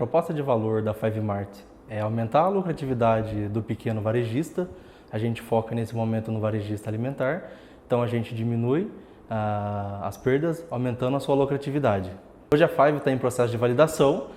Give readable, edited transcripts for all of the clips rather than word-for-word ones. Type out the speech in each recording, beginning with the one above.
proposta de valor da Five Mart é aumentar a lucratividade do pequeno varejista. A gente foca nesse momento no varejista alimentar, então a gente diminui as perdas, aumentando a sua lucratividade. Hoje a Five está em processo de validação,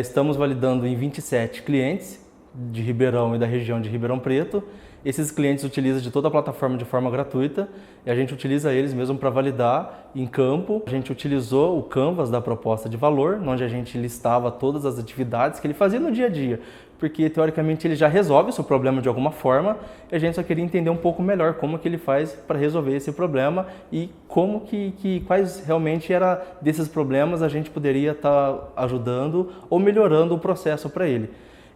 estamos validando em 27 clientes de Ribeirão e da região de Ribeirão Preto. Esses clientes utilizam de toda a plataforma de forma gratuita e a gente utiliza eles mesmo para validar em campo. A gente utilizou o Canvas da proposta de valor, onde a gente listava todas as atividades que ele fazia no dia a dia, porque teoricamente ele já resolve o seu problema de alguma forma e a gente só queria entender um pouco melhor como que ele faz para resolver esse problema e como quais realmente era desses problemas a gente poderia estar ajudando ou melhorando o processo para ele.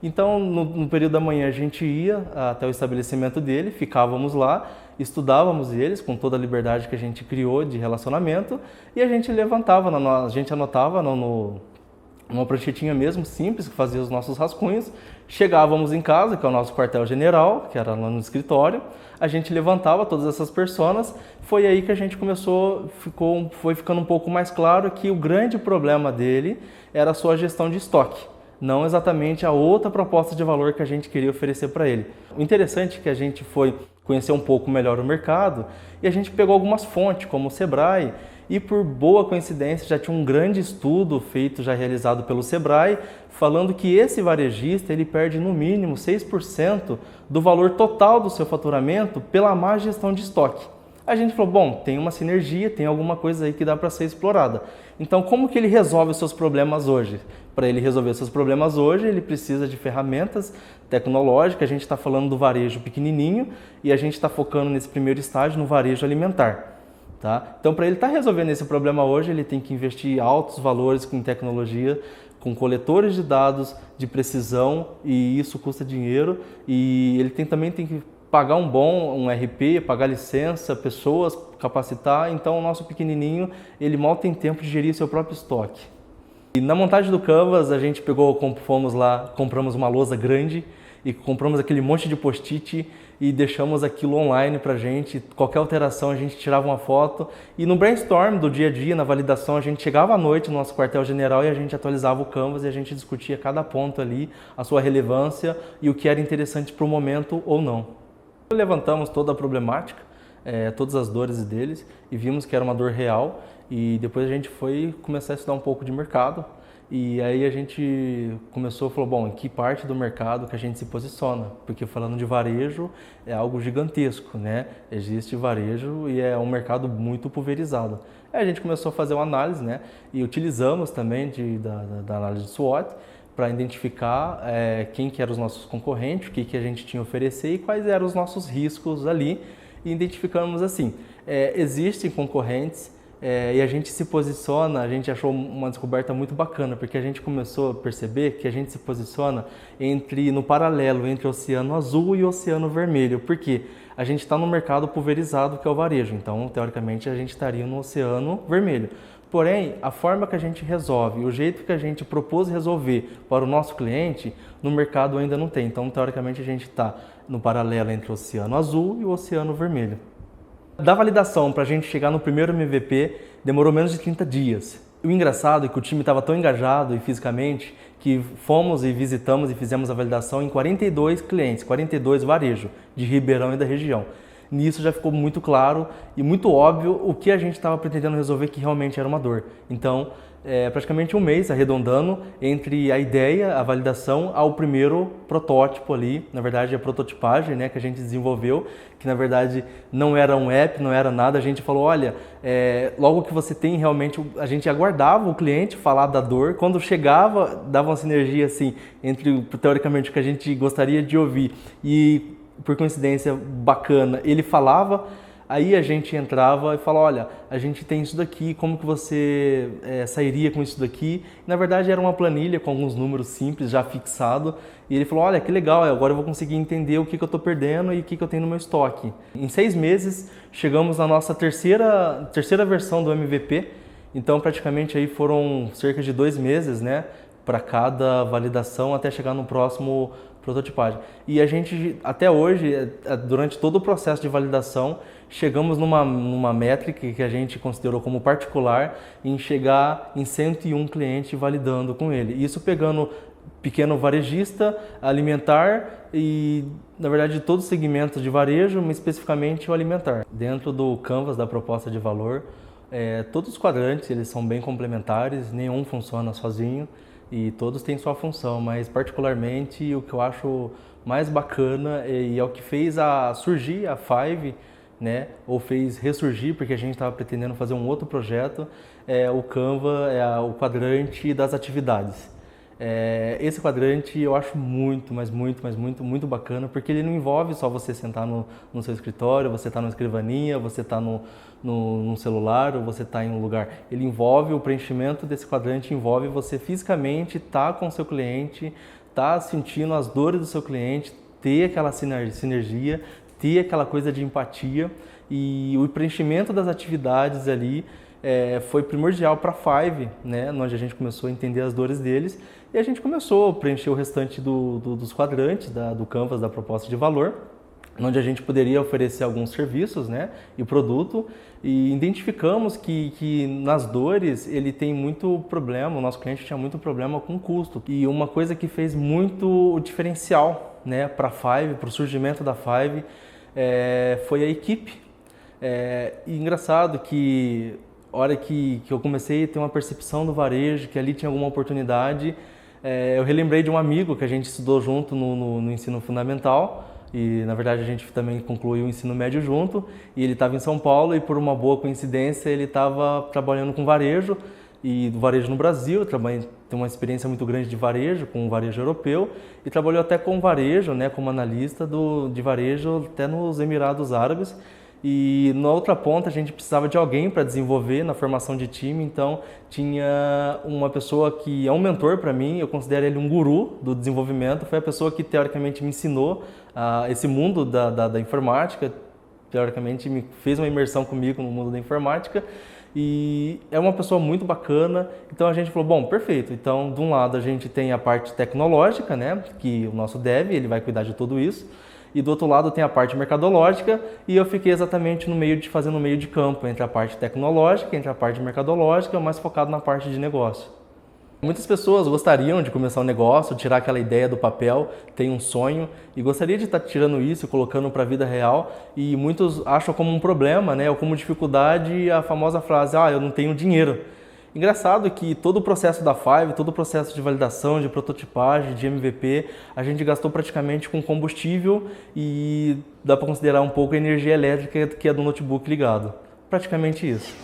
Então, no período da manhã, a gente ia até o estabelecimento dele, ficávamos lá, estudávamos eles com toda a liberdade que a gente criou de relacionamento e a gente levantava, a gente anotava numa pranchetinha mesmo, simples, que fazia os nossos rascunhos. Chegávamos em casa, que é o nosso quartel-general, que era lá no escritório, a gente levantava todas essas personas. Foi aí que a gente foi ficando um pouco mais claro que o grande problema dele era a sua gestão de estoque, não exatamente a outra proposta de valor que a gente queria oferecer para ele. O interessante é que a gente foi conhecer um pouco melhor o mercado e a gente pegou algumas fontes, como o Sebrae, e por boa coincidência já tinha um grande estudo feito, já realizado pelo Sebrae, falando que esse varejista ele perde no mínimo 6% do valor total do seu faturamento pela má gestão de estoque. A gente falou, bom, tem uma sinergia, tem alguma coisa aí que dá para ser explorada. Então, como que ele resolve os seus problemas hoje? Para ele resolver os seus problemas hoje, ele precisa de ferramentas tecnológicas. A gente está falando do varejo pequenininho e a gente está focando nesse primeiro estágio no varejo alimentar. Tá? Então, para ele estar resolvendo esse problema hoje, ele tem que investir altos valores com tecnologia, com coletores de dados de precisão, e isso custa dinheiro. E ele também tem que pagar um RP, pagar licença, pessoas, capacitar. Então, o nosso pequenininho, ele mal tem tempo de gerir seu próprio estoque. E na montagem do Canvas, a gente fomos lá, compramos uma lousa grande e compramos aquele monte de post-it e deixamos aquilo online pra gente. Qualquer alteração a gente tirava uma foto e no brainstorm do dia a dia, na validação, a gente chegava à noite no nosso quartel-general e a gente atualizava o Canvas e a gente discutia cada ponto ali, a sua relevância e o que era interessante para o momento ou não. Levantamos toda a problemática, todas as dores deles e vimos que era uma dor real e depois a gente foi começar a estudar um pouco de mercado e aí a gente falou, bom, em que parte do mercado que a gente se posiciona? Porque falando de varejo é algo gigantesco, né? Existe varejo e é um mercado muito pulverizado. Aí a gente começou a fazer uma análise, né? E utilizamos também da análise de SWOT para identificar quem que eram os nossos concorrentes, o que a gente tinha a oferecer e quais eram os nossos riscos ali. E identificamos assim, existem concorrentes e a gente se posiciona, a gente achou uma descoberta muito bacana, porque a gente começou a perceber que a gente se posiciona no paralelo entre o Oceano Azul e o Oceano Vermelho, porque a gente está no mercado pulverizado que é o varejo, então teoricamente a gente estaria no Oceano Vermelho. Porém, a forma que a gente resolve, o jeito que a gente propôs resolver para o nosso cliente, no mercado ainda não tem. Então, teoricamente, a gente está no paralelo entre o Oceano Azul e o Oceano Vermelho. Da validação para a gente chegar no primeiro MVP, demorou menos de 30 dias. O engraçado é que o time estava tão engajado e fisicamente que fomos e visitamos e fizemos a validação em 42 clientes, 42 varejo de Ribeirão e da região. Nisso já ficou muito claro e muito óbvio o que a gente estava pretendendo resolver, que realmente era uma dor. Então, praticamente um mês arredondando entre a ideia, a validação, ao primeiro protótipo ali, na verdade a prototipagem, né, que a gente desenvolveu, que na verdade não era um app, não era nada. A gente falou, olha, logo que você tem realmente, a gente aguardava o cliente falar da dor, quando chegava, dava uma sinergia assim, entre teoricamente o que a gente gostaria de ouvir e por coincidência bacana, ele falava, aí a gente entrava e falava, olha, a gente tem isso daqui, como que você sairia com isso daqui? Na verdade era uma planilha com alguns números simples já fixado e ele falou, olha, que legal, agora eu vou conseguir entender o que eu estou perdendo e o que eu tenho no meu estoque. Em 6 meses chegamos na nossa terceira versão do MVP, então praticamente aí foram cerca de 2 meses, né, para cada validação até chegar no próximo prototipagem. E a gente, até hoje, durante todo o processo de validação, chegamos numa métrica que a gente considerou como particular em chegar em 101 clientes validando com ele. Isso pegando pequeno varejista, alimentar e, na verdade, todos os segmentos de varejo, mas especificamente o alimentar. Dentro do canvas da proposta de valor, todos os quadrantes eles são bem complementares, nenhum funciona sozinho e todos têm sua função, mas particularmente o que eu acho mais bacana e é o que fez surgir a Five, né, ou fez ressurgir, porque a gente estava pretendendo fazer um outro projeto, o Canva, o quadrante das atividades. Esse quadrante eu acho muito, mas muito bacana, porque ele não envolve só você sentar no seu escritório, você está na escrivaninha, você está no celular ou você está em um lugar. Ele envolve o preenchimento desse quadrante, envolve você fisicamente estar com o seu cliente, estar sentindo as dores do seu cliente, ter aquela sinergia, ter aquela coisa de empatia, e o preenchimento das atividades ali foi primordial para a Five, né, onde a gente começou a entender as dores deles e a gente começou a preencher o restante dos quadrantes do canvas da proposta de valor, onde a gente poderia oferecer alguns serviços, né, e produto, e identificamos que nas dores ele tem muito problema, o nosso cliente tinha muito problema com custo. E uma coisa que fez muito o diferencial, né, para a Five, para o surgimento da Five, foi a equipe. E engraçado que a hora que eu comecei a ter uma percepção do varejo, que ali tinha alguma oportunidade, eu relembrei de um amigo que a gente estudou junto no ensino fundamental, e na verdade a gente também concluiu o ensino médio junto, e ele estava em São Paulo e por uma boa coincidência ele estava trabalhando com varejo, e do varejo no Brasil, tem uma experiência muito grande de varejo, com o varejo europeu, e trabalhou até com varejo, né, como analista de varejo até nos Emirados Árabes. E na outra ponta a gente precisava de alguém para desenvolver na formação de time, então tinha uma pessoa que é um mentor para mim, eu considero ele um guru do desenvolvimento, foi a pessoa que teoricamente me ensinou esse mundo da informática, teoricamente me fez uma imersão comigo no mundo da informática, e é uma pessoa muito bacana. Então a gente falou, bom, perfeito, então de um lado a gente tem a parte tecnológica, né, que o nosso dev, ele vai cuidar de tudo isso, e do outro lado tem a parte mercadológica, e eu fiquei exatamente fazendo meio de campo entre a parte tecnológica, entre a parte mercadológica, mais focado na parte de negócio. Muitas pessoas gostariam de começar um negócio, tirar aquela ideia do papel, tem um sonho e gostaria de estar tirando isso e colocando para a vida real, e muitos acham como um problema, né, ou como dificuldade a famosa frase, eu não tenho dinheiro. Engraçado que todo o processo da Five, todo o processo de validação, de prototipagem, de MVP, a gente gastou praticamente com combustível e dá para considerar um pouco a energia elétrica que é do notebook ligado. Praticamente isso.